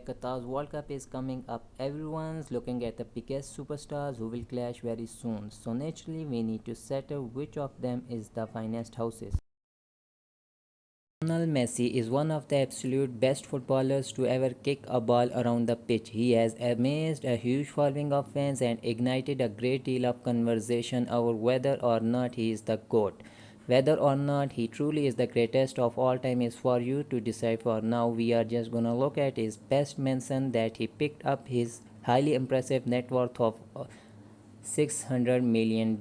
Qatar's World Cup is coming up. Everyone's looking at the biggest superstars who will clash very soon. So naturally, we need to settle which of them is the finest houses. Lionel Messi is one of the absolute best footballers to ever kick a ball around the pitch. He has amazed a huge following of fans and ignited a great deal of conversation over whether or not he is the GOAT. Whether or not he truly is the greatest of all time is for you to decide. For now, we are just gonna look at his best mention that he picked up his highly impressive net worth of $600 million.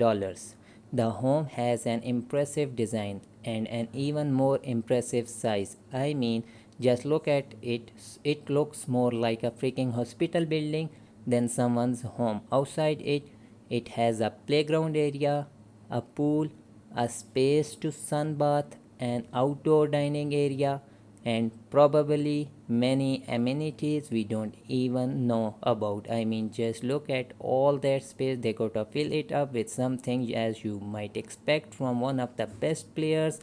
The home has an impressive design and an even more impressive size. I mean, just look at it. It looks more like a freaking hospital building than someone's home. Outside it, it has a playground area, a pool, a space to sunbath, an outdoor dining area, and probably many amenities we don't even know about. I mean, just look at all that space. They gotta fill it up with something as you might expect from one of the best players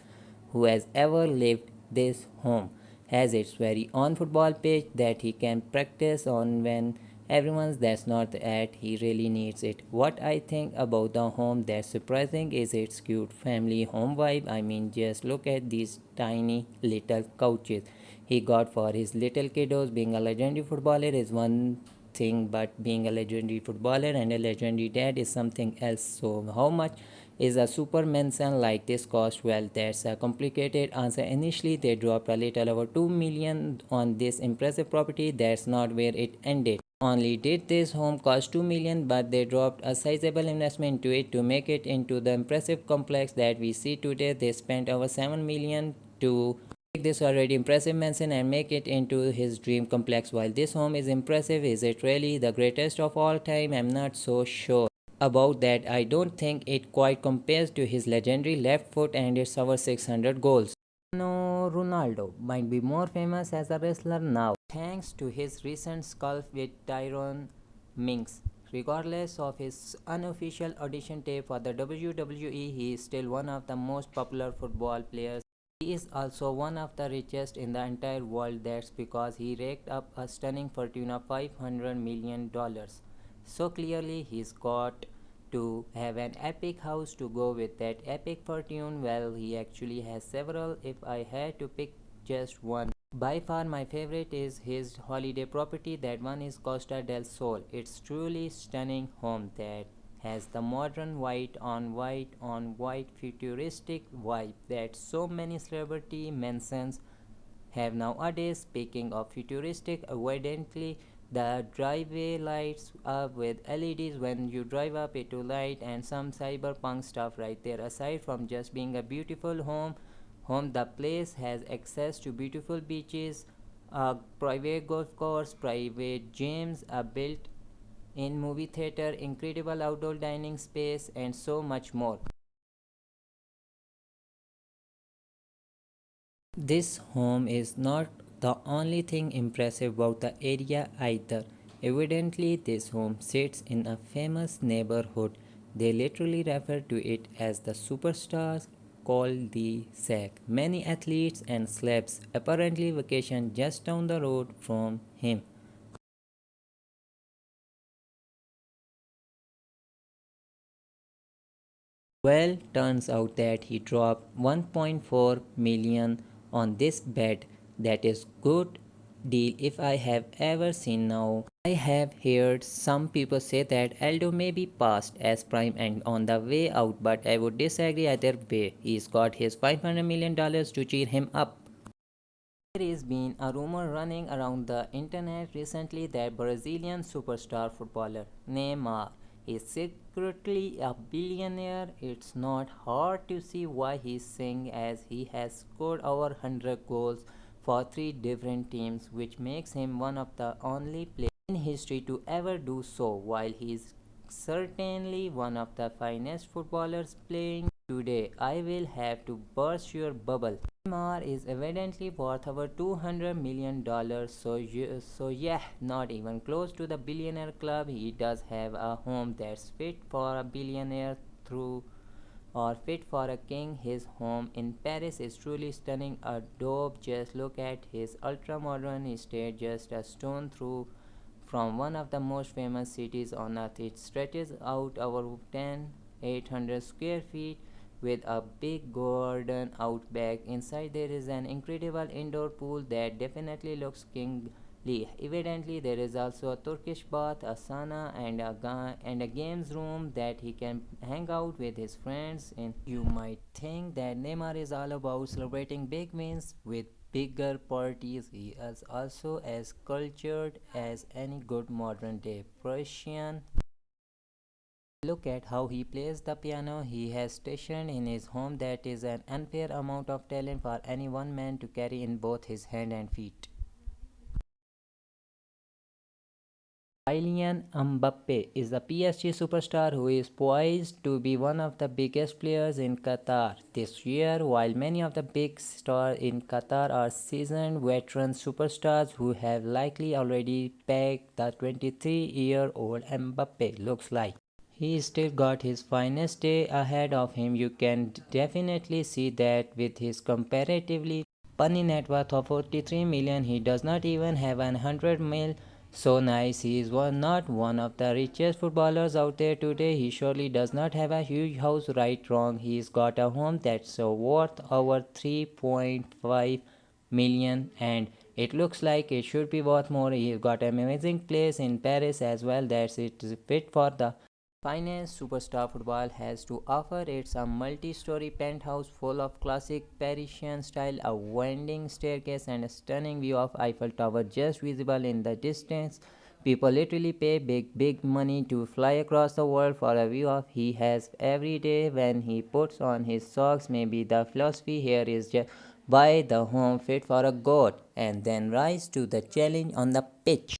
who has ever lived. This home has its very own football pitch that he can practice on when everyone's that's not at he really needs it. What I think about the home that's surprising is its cute family home vibe. I mean, just look at these tiny little couches he got for his little kiddos. Being a legendary footballer is one thing, but being a legendary footballer and a legendary dad is something else. So how much is a super mansion like this cost? Well, that's a complicated answer. Initially they dropped a little over 2 million on this impressive property. That's not where it ended. Only did this home cost 2 million, but they dropped a sizable investment into it to make it into the impressive complex that we see today. They spent over 7 million to take this already impressive mansion and make it into his dream complex. While this home is impressive, is it really the greatest of all time? I'm not so sure about that. I don't think it quite compares to his legendary left foot and its over 600 goals. No, Ronaldo might be more famous as a wrestler now, thanks to his recent scuff with Tyrone Minks. Regardless of his unofficial audition tape for the WWE, he is still one of the most popular football players. He is also one of the richest in the entire world. That's because he raked up a stunning fortune of $500 million. So clearly, he's got to have an epic house to go with that epic fortune. Well, he actually has several. If I had to pick just one, by far my favorite is his holiday property. That one is Costa del Sol. It's truly stunning home that has the modern white on white futuristic vibe that so many celebrity mansions have nowadays. Speaking of futuristic, evidently the driveway lights up with LEDs when you drive up it to light, and some cyberpunk stuff right there. Aside from just being a beautiful home, the place has access to beautiful beaches, a private golf course, private gyms, a built-in movie theater, incredible outdoor dining space, and so much more. This home is not the only thing impressive about the area either. Evidently, this home sits in a famous neighborhood. They literally refer to it as the superstars called the Sack. Many athletes and celebs apparently vacation just down the road from him. Well, turns out that he dropped 1.4 million on this bet. That is good deal if I have ever seen. Now, I have heard some people say that Aldo may be past as prime and on the way out, but I would disagree either way. He's got his $500 million to cheer him up. There has been a rumor running around the internet recently that Brazilian superstar footballer Neymar is secretly a billionaire. It's not hard to see why he's saying, as he has scored over 100 goals for three different teams, which makes him one of the only players in history to ever do so. While he is certainly one of the finest footballers playing today, I will have to burst your bubble. Neymar is evidently worth over $200 million, so yeah, not even close to the billionaire club. He does have a home that's fit for a billionaire through or fit for a king. His home in Paris is truly stunning. A dope. Just look at his ultra-modern estate, just a stone throw from one of the most famous cities on earth. It stretches out over 10,800 square feet with a big garden out back. Inside there is an incredible indoor pool that definitely looks kingly. Evidently there is also a Turkish bath, a sauna, and a games room that he can hang out with his friends in. You might think that Neymar is all about celebrating big wins with bigger parties. He is also as cultured as any good modern day Persian. Look at how he plays the piano. He has stationed in his home that is an unfair amount of talent for any one man to carry in both his hand and feet. Kylian Mbappe is a PSG superstar who is poised to be one of the biggest players in Qatar this year. While many of the big stars in Qatar are seasoned veteran superstars who have likely already pegged, the 23-year-old Mbappe looks like he's still got his finest day ahead of him. You can definitely see that with his comparatively punny net worth of 43 million. He does not even have an 100 mil. So nice, he is not one of the richest footballers out there today. He surely does not have a huge house, right? Wrong. He's got a home that's worth over 3.5 million, and it looks like it should be worth more. He's got an amazing place in Paris as well. That's it fit for the finance superstar football has to offer. It's a multi-story penthouse full of classic Parisian style, a winding staircase and a stunning view of Eiffel Tower just visible in the distance. People literally pay big money to fly across the world for a view of he has every day when he puts on his socks. Maybe the philosophy here is just buy the home fit for a god and then rise to the challenge on the pitch.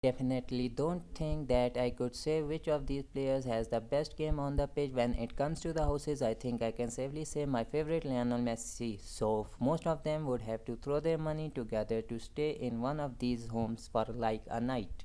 Definitely don't think that I could say which of these players has the best game on the pitch. When it comes to the houses, I think I can safely say my favorite Lionel Messi. So most of them would have to throw their money together to stay in one of these homes for like a night.